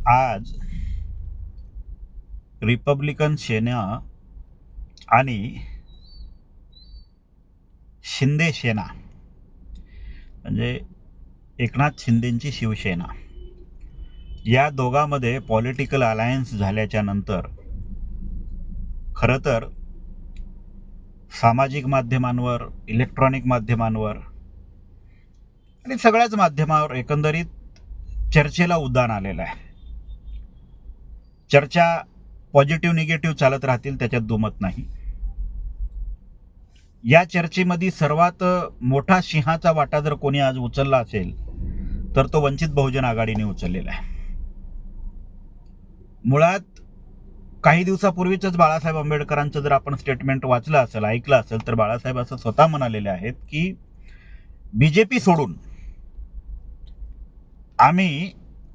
आज रिपब्लिकन सेना आणि शिंदे सेना म्हणजे एकनाथ शिंदेंची शिवसेना या दोघांमध्ये पॉलिटिकल अलायन्स झाल्याच्या नंतर खरं तर सामाजिक माध्यमांवर, इलेक्ट्रॉनिक माध्यमांवर आणि सगळ्याच माध्यमावर एकंदरीत चर्चेला उधाण आलेलं आहे. चर्चा पॉझिटिव्ह निगेटिव्ह चालत राहतील, त्याच्यात दुमत नाही. या चर्चेमध्ये सर्वात मोठा सिंहाचा वाटा जर कोणी आज उचलला असेल तर तो वंचित बहुजन आघाडीने उचललेला आहे. मुळात काही दिवसापूर्वीच बाळासाहेब आंबेडकरांचं जर आपण स्टेटमेंट वाचलं असेल, ऐकलं असेल, तर बाळासाहेब असं स्वतः म्हणालेले आहेत की बीजेपी सोडून आम्ही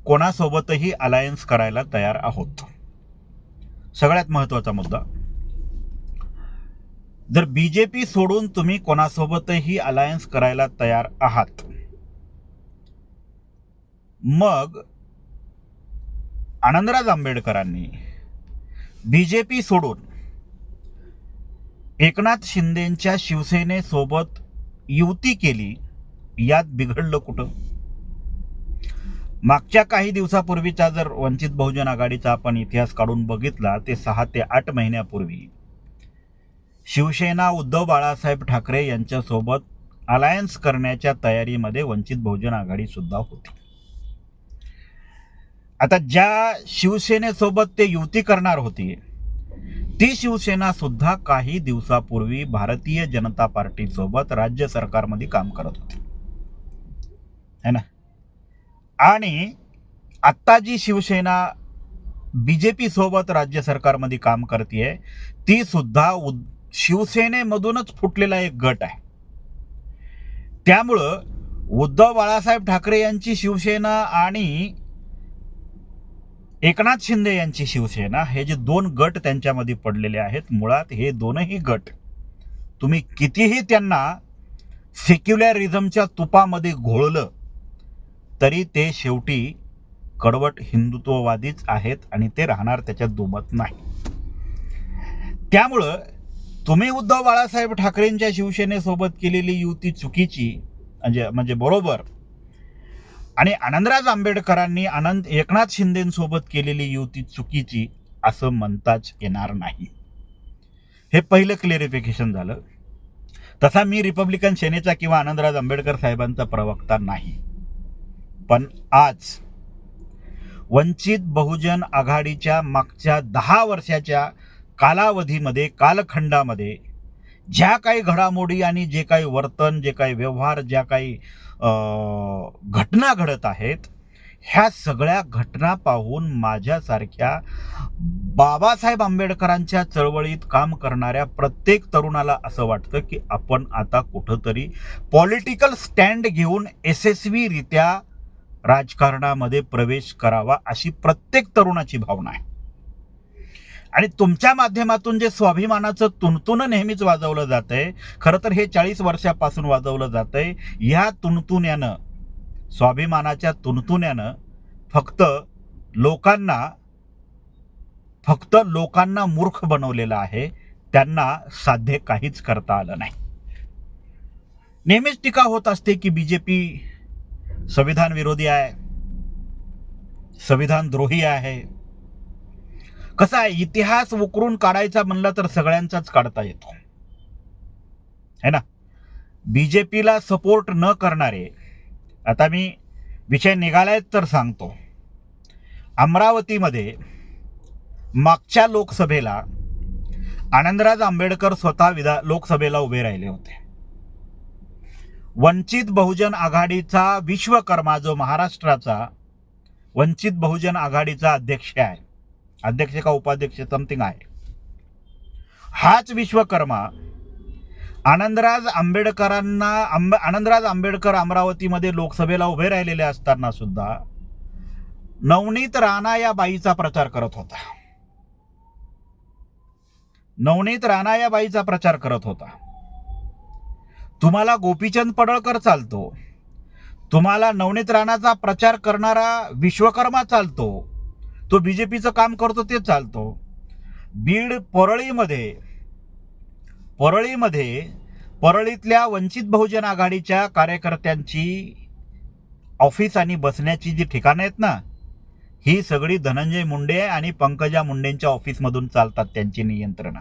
कोणासोबतही अलायन्स करायला तयार आहोत. सगळ्यात महत्वाचा मुद्दा, जर बीजेपी सोडून तुम्ही कोणासोबतही अलायन्स करायला तयार आहात, मग आनंदराज आंबेडकरांनी बीजेपी सोडून एकनाथ शिंदेच्या शिवसेनेसोबत युती केली, यात बिघडलं कुठं? मागच्या काही दिवसापूर्वीचा जर वंचित बहुजन आघाडीचा आपण इतिहास काढून बघितला, ते 6 ते 8 महिन्यापूर्वी शिवसेना उद्धव बाळासाहेब ठाकरे यांच्यासोबत अलायन्स करण्याच्या तयारीमध्ये वंचित बहुजन आघाडी सुद्धा होती. आता ज्या शिवसेनेसोबत ते युती करणार होती, ती शिवसेना सुद्धा काही दिवसापूर्वी भारतीय जनता पार्टी सोबत राज्य सरकारमध्ये काम करत होती, है ना. आणि आता जी शिवसेना बीजेपी सोबत राज्य सरकारमध्ये काम करते, ती सुद्धा शिवसेनेमधूनच फुटलेला एक गट आहे. त्यामुळं उद्धव बाळासाहेब ठाकरे यांची शिवसेना आणि एकनाथ शिंदे यांची शिवसेना, हे जे दोन गट त्यांच्यामध्ये पडलेले आहेत, मुळात हे दोनही गट तुम्ही कितीही त्यांना सेक्युलरिझमच्या तुपामध्ये घोळलं तरी ते शेवटी कडवट हिंदुत्ववादीच आहेत आणि ते राहणार, त्याच्यात दुमत नाही. त्यामुळं तुम्ही उद्धव बाळासाहेब ठाकरेंच्या शिवसेनेसोबत केलेली युती चुकीची म्हणजे बरोबर, आणि आनंदराज आंबेडकरांनी एकनाथ शिंदेसोबत केलेली युती चुकीची असं म्हणताच येणार नाही. हे पहिलं क्लेरिफिकेशन झालं. तसा मी रिपब्लिकन सेनेचा किंवा आनंदराज आंबेडकर साहेबांचा प्रवक्ता नाही, पण आज वंचित बहुजन आघाडीच्या मागच्या 10 वर्षाच्या कालावधीमध्ये, कालखंडामध्ये ज्या काही घडामोडी आणि जे काही वर्तन, जे काही व्यवहार, ज्या काही घटना घडत आहेत, ह्या सगळ्या घटना पाहून माझ्यासारख्या बाबासाहेब आंबेडकरांच्या चळवळीत काम करणाऱ्या प्रत्येक तरुणाला असं वाटतं की आपण आता कुठंतरी पॉलिटिकल स्टँड घेऊन यशस्वीरित्या राजकारणामध्ये प्रवेश करावा, अशी प्रत्येक तरुणाची भावना आहे. आणि तुमच्या माध्यमातून जे स्वाभिमानाचं तुणतुणं नेहमीच वाजवलं जातंय, खरं तर हे 40 वर्षापासून वाजवलं जातंय. ह्या तुणतुण्यानं, स्वाभिमानाच्या तुणतुण्यानं फक्त लोकांना मूर्ख बनवलेलं आहे. त्यांना साध्य काहीच करता आलं नाही. नेहमीच टीका होत असते की बीजेपी संविधान विरोधी आहे, संविधान द्रोही आहे. कसा आहे, इतिहास उकरून काढायचा म्हणलं तर सगळ्यांचाच काढता येतो, है ना. बीजेपीला सपोर्ट न करणारे, आता मी विषय निघालाय तर सांगतो, अमरावतीमध्ये मागच्या लोकसभेला आनंदराज आंबेडकर स्वतः लोकसभेला उभे राहिले होते. वंचित बहुजन आघाडीचा विश्वकर्मा, जो महाराष्ट्राचा वंचित बहुजन आघाडीचा अध्यक्ष आहे, अध्यक्ष का उपाध्यक्ष समथिंग आहे, हाच विश्वकर्मा आनंदराज आंबेडकर अमरावतीमध्ये लोकसभेला उभे राहिलेले असताना सुद्धा नवनीत राणा या बाईचा प्रचार करत होता. नवनीत राणा या बाईचा प्रचार करत होता. तुम्हाला गोपीचंद पडळकर चालतो, तुम्हाला नवनीत राणाचा प्रचार करणारा विश्वकर्मा चालतो, तो बीजेपीचं काम करतो ते चालतो. बीड परळीतल्या वंचित बहुजन आघाडीच्या कार्यकर्त्यांची ऑफिस आणि बसण्याची जी ठिकाणं आहेत ना, ही सगळी धनंजय मुंडे आणि पंकजा मुंडेंच्या ऑफिसमधून चालतात, त्यांची नियंत्रणं.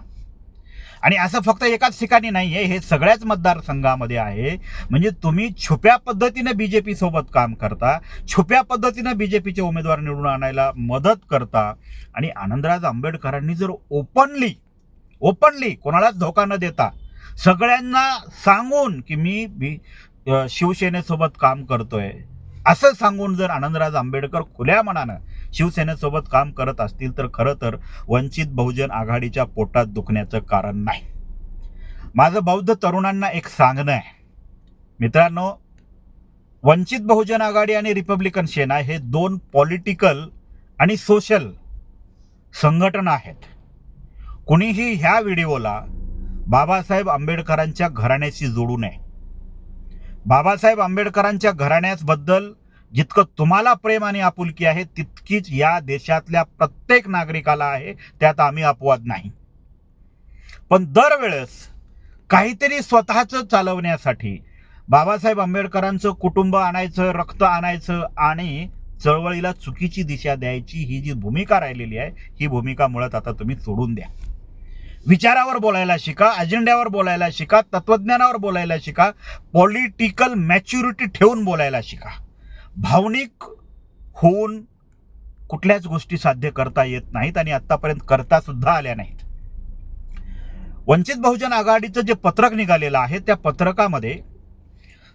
आणि असं फक्त एकाच ठिकाणी नाहीये, हे सगळ्याच मतदारसंघामध्ये आहे. म्हणजे तुम्ही छुप्या पद्धतीने बीजेपी सोबत काम करता, छुप्या पद्धतीने बीजेपीचे उमेदवार निवडून आणायला मदत करता. आणि आनंदराज आंबेडकरांनी जर ओपनली कोणालाच धोका न देता सगळ्यांना सांगून की मी शिवसेनेसोबत काम करतोय असं सांगून जर आनंदराज आंबेडकर खुल्या मनानं शिवसेनेसोबत काम करत असतील तर खरं तर वंचित बहुजन आघाडीच्या पोटात दुखण्याचं कारण नाही. माझं बौद्ध तरुणांना एक सांगणं आहे, मित्रांनो, वंचित बहुजन आघाडी आणि रिपब्लिकन सेना हे दोन पॉलिटिकल आणि सोशल संघटना आहेत. कुणीही ह्या व्हिडिओला बाबासाहेब आंबेडकरांच्या घराण्याशी जोडू नये. बाबासाहेब आंबेडकरांच्या घराण्याबद्दल जितकं तुम्हाला प्रेम आणि आपुलकी आहे तितकीच या देशातल्या प्रत्येक नागरिकाला आहे, त्यात आम्ही अपवाद नाही. पण दरवेळेस काहीतरी स्वतःचं चालवण्यासाठी बाबासाहेब आंबेडकरांचं कुटुंब आणायचं, रक्त आणायचं आणि चळवळीला चुकीची दिशा द्यायची ही जी भूमिका राहिलेली आहे, ही भूमिका मुळात आता तुम्ही सोडून द्या. विचारावर बोलायला शिका, अजेंड्यावर बोलायला शिका, तत्वज्ञानावर बोलायला शिका, पॉलिटिकल मॅच्युरिटी ठेवून बोलायला शिका. भावनिक होऊन कुठल्याच गोष्टी साध्य करता येत नाहीत आणि आतापर्यंत करता सुद्धा आल्या नाहीत. वंचित बहुजन आघाडीचं जे पत्रक निघालेलं आहे त्या पत्रकामध्ये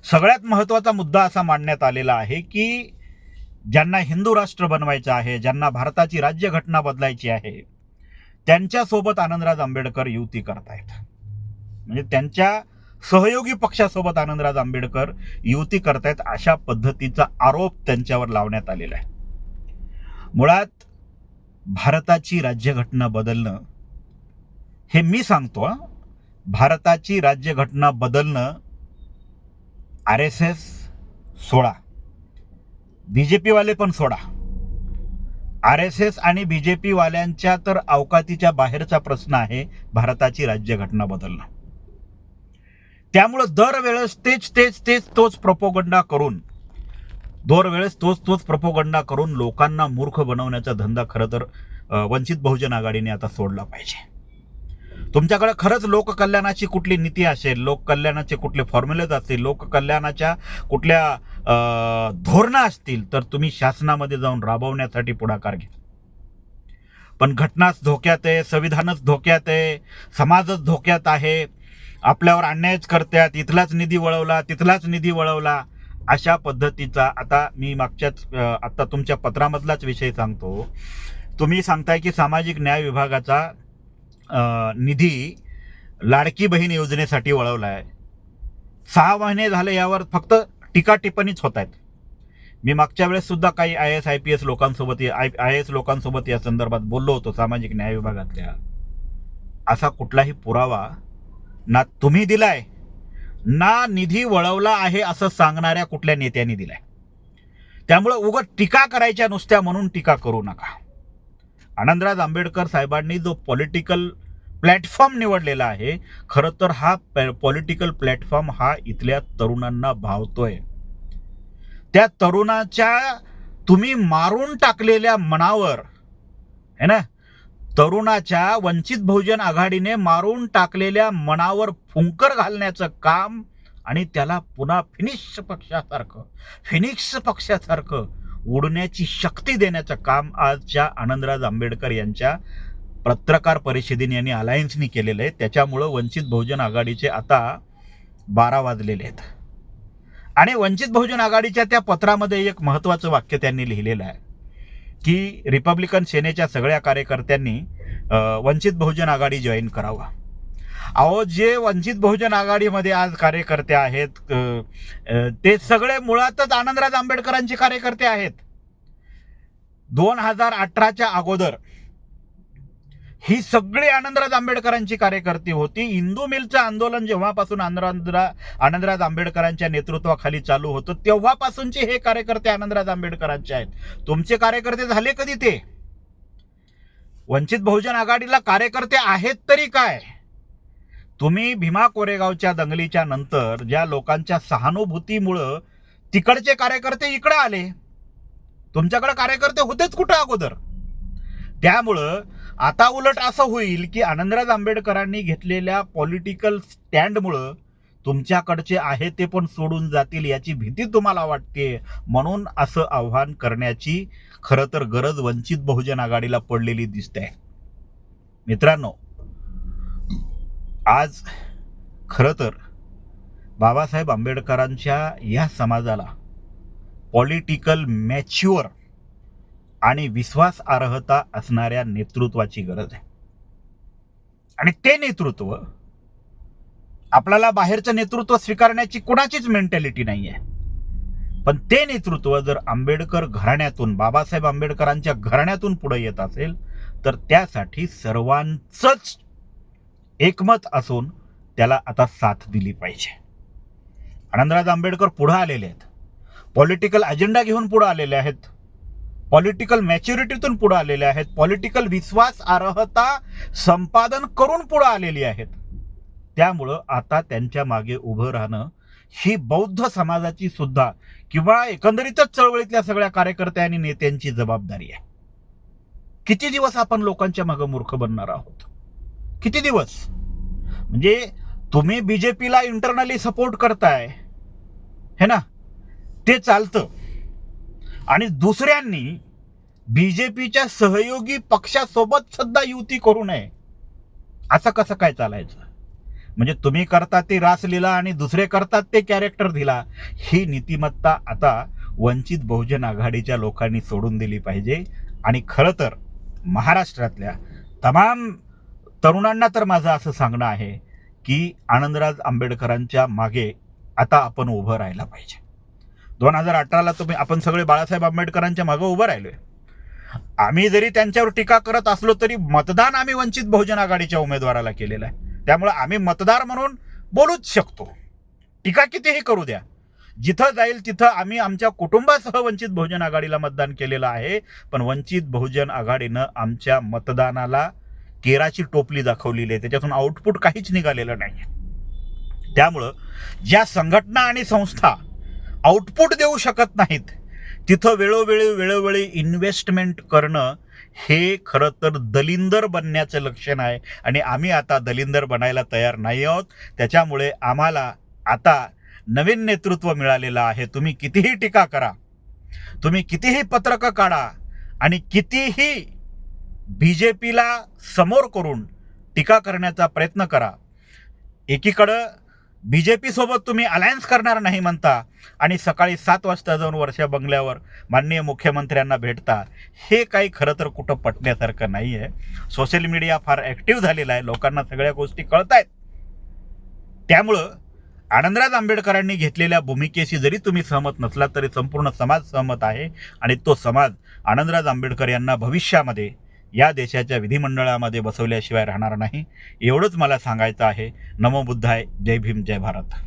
सगळ्यात महत्त्वाचा मुद्दा असा मांडण्यात आलेला आहे की ज्यांना हिंदू राष्ट्र बनवायचं आहे, ज्यांना भारताची राज्यघटना बदलायची आहे, त्यांच्यासोबत आनंदराज आंबेडकर युती करतायत. म्हणजे त्यांच्या सहयोगी पक्षासोबत आनंदराज आंबेडकर युती करतायत अशा पद्धतीचा आरोप त्यांच्यावर लावण्यात आलेला आहे. मुळात भारताची राज्यघटना बदलणं हे मी सांगतो, भारताची राज्यघटना बदलणं RSS सोडा, बीजेपी वाले पण सोडा, RSS आणि बीजेपी वाल्यांच्या तर अवकातीच्या बाहेरचा प्रश्न आहे भारताची राज्यघटना बदलणं. त्यामुळं दरवेळेस तोच प्रोपोगंडा करून लोकांना मूर्ख बनवण्याचा धंदा खरं तर वंचित बहुजन आघाडीने आता सोडला पाहिजे. तुमच्याकडे खरंच लोककल्याणाची कुठली नीती असेल, लोककल्याणाचे कुठले फॉर्म्युलेज असतील, लोककल्याणाच्या कुठल्या धोरणं असतील तर तुम्ही शासनामध्ये जाऊन राबवण्यासाठी पुढाकार घ्या. पण घटनाच धोक्यात आहे, संविधानच धोक्यात आहे, समाजच धोक्यात आहे, आपल्यावर अन्यायच करतात, इथलाच निधी वळवला अशा पद्धतीचा. आता मी आता तुमच्या पत्रामधलाच विषय सांगतो. तुम्ही सांगताय की सामाजिक न्याय विभागाचा निधी लाडकी बहीण योजनेसाठी वळवलाय. 6 महिने झाले यावर फक्त टीका टिप्पणीच होत आहेत. मी मागच्या वेळेस सुद्धा काही IAS लोकांसोबत या संदर्भात बोललो होतो सामाजिक न्याय विभागातल्या. असा कुठलाही पुरावा ना तुम्ही दिलाय ना निधी वळवला आहे असं सांगणाऱ्या कुठल्या नेत्यांनी दिलाय. त्यामुळे उगाच टीका करायच्या नुसत्या म्हणून टीका करू नका. आनंदराज आंबेडकर साहेबांनी जो पॉलिटिकल प्लॅटफॉर्म निवडलेला आहे, खरं तर हा पॉलिटिकल प्लॅटफॉर्म हा इथल्या तरुणांना भावतोय. त्या तरुणाच्या तुम्ही मारून टाकलेल्या मनावर है ना, तरुणाच्या वंचित बहुजन आघाडीने मारून टाकलेल्या मनावर फुंकर घालण्याचं काम आणि त्याला पुन्हा फिनिक्स पक्षासारखं उडण्याची शक्ती देण्याचं काम आजच्या आनंदराज आंबेडकर यांच्या पत्रकार परिषदेने आणि अलायन्सनी केलेलं आहे. त्याच्यामुळं वंचित बहुजन आघाडीचे आता 12 वाजलेले आहेत. आणि वंचित बहुजन आघाडीच्या त्या पत्रामध्ये एक महत्त्वाचं वाक्य त्यांनी लिहिलेलं आहे की रिपब्लिकन सेनेच्या सगळ्या कार्यकर्त्यांनी वंचित बहुजन आघाडी जॉईन करावा. अहो, जे वंचित बहुजन आघाडीमध्ये आज कार्यकर्ते आहेत ते सगळे मुळातच आनंदराज आंबेडकरांचे कार्यकर्ते आहेत. 2018च्या अगोदर ही सगळी आनंदराज आंबेडकरांची कार्यकर्ती होती. इंदू मिलचं आंदोलन जेव्हापासून आनंदराज आंबेडकरांच्या नेतृत्वाखाली चालू होतं तेव्हापासूनचे हे कार्यकर्ते आनंदराज आंबेडकरांचे आहेत. तुमचे कार्यकर्ते झाले कधी ते? वंचित बहुजन आघाडीला कार्यकर्ते आहेत तरी काय? तुम्ही भीमा कोरेगावच्या दंगलीच्या नंतर ज्या लोकांच्या सहानुभूतीमुळं तिकडचे कार्यकर्ते इकडे आले, तुमच्याकडे कार्यकर्ते होतेच कुठं अगोदर. त्यामुळं आता उलट असं होईल की आनंदराज आंबेडकरांनी घेतलेल्या पॉलिटिकल स्टँडमुळं तुमच्याकडचे आहे ते पण सोडून जातील याची भीती तुम्हाला वाटते. म्हणून असं आव्हान करण्याची खरं तर गरज वंचित बहुजन आघाडीला पडलेली दिसते. मित्रांनो, आज खरं तर बाबासाहेब आंबेडकरांच्या या समाजाला पॉलिटिकल मॅच्युअर आणि विश्वासार्हता असणाऱ्या नेतृत्वाची गरज आहे. आणि ते नेतृत्व आपल्याला बाहेरचं नेतृत्व स्वीकारण्याची कुणाचीच मेंटॅलिटी नाही आहे. पण ते नेतृत्व जर आंबेडकर घराण्यातून, बाबासाहेब आंबेडकरांच्या घराण्यातून पुढे येत असेल तर त्यासाठी सर्वांचंच एकमत असून त्याला आता साथ दिली पाहिजे. आनंदराज आंबेडकर पुढे आलेले आहेत, पॉलिटिकल अजेंडा घेऊन पुढे आलेले आहेत, पॉलिटिकल मॅच्युरिटीतून पुढे आलेले आहेत, पॉलिटिकल विश्वासार्हता संपादन करून पुढे आलेली आहेत. त्यामुळं आता त्यांच्या मागे उभं राहणं ही बौद्ध समाजाची सुद्धा किंवा एकंदरीतच चळवळीतल्या सगळ्या कार्यकर्त्या आणि नेत्यांची जबाबदारी आहे. किती दिवस आपण लोकांच्या मागे मूर्ख बनणार आहोत? किती दिवस? म्हणजे तुम्ही बीजेपीला इंटरनली सपोर्ट करताय हे ना, ते चालतं, आणि दुसऱ्यांनी बीजेपीच्या सहयोगी पक्षासोबत सुद्धा युती करू नये असं कसं काय चालायचं? म्हणजे तुम्ही करता ते रासलीला आणि दुसरे करतात ते कॅरेक्टर दिला. ही नीतिमत्ता आता वंचित बहुजन आघाडीच्या लोकांनी सोडून दिली पाहिजे. आणि खरं तर महाराष्ट्रातल्या तमाम तरुणांना तर माझं असं सांगणं आहे की आनंदराज आंबेडकरांच्या मागे आता आपण उभं राहायला पाहिजे. 2018ला आपण सगळे बाळासाहेब आंबेडकरांच्या मागे उभं राहिलोय. आम्ही जरी त्यांच्यावर टीका करत असलो तरी मतदान आम्ही वंचित बहुजन आघाडीच्या उमेदवाराला केलेलं आहे. त्यामुळे आम्ही मतदार म्हणून बोलूच शकतो. टीका कितीही करू द्या, जिथं जाईल तिथं आम्ही आमच्या कुटुंबासह वंचित बहुजन आघाडीला मतदान केलेलं आहे. पण वंचित बहुजन आघाडीनं आमच्या मतदानाला केराची टोपली दाखवलेली आहे, त्याच्यातून आउटपुट काहीच निघालेलं नाही. त्यामुळं ज्या संघटना आणि संस्था आउटपुट देऊ शकत नाहीत तिथं वेळोवेळी इन्व्हेस्टमेंट करणं हे खरं तर दलिंदर बनण्याचं लक्षण आहे. आणि आम्ही आता दलिंदर बनायला तयार नाही आहोत. त्याच्यामुळे आम्हाला आता नवीन नेतृत्व मिळालेलं आहे. तुम्ही कितीही टीका करा, तुम्ही कितीही पत्रकं काढा आणि कितीही बीजेपीला समोर करून टीका करण्याचा प्रयत्न करा. एकीकडं बीजेपी सोबत तुम्ही अलायन्स करणार नाही म्हणता आणि सकाळी 7 वाजता जाऊन वर्षा बंगल्यावर माननीय मुख्यमंत्र्यांना भेटता. हे काही खरं तर कुठं पटण्यासारखं नाही आहे. सोशल मीडिया फार ॲक्टिव्ह झालेला आहे, लोकांना सगळ्या गोष्टी कळत आहेत. त्यामुळं आनंदराज आंबेडकरांनी घेतलेल्या भूमिकेशी जरी तुम्ही सहमत नसलात तरी संपूर्ण समाज सहमत आहे. आणि तो समाज आनंदराज आंबेडकर यांना भविष्यामध्ये या देशाच्या विधिमंडळामध्ये बसवल्याशिवाय राहणार नाही. एवढंच मला सांगायचं आहे. नमो बुद्धाय. जय भीम, जय भारत.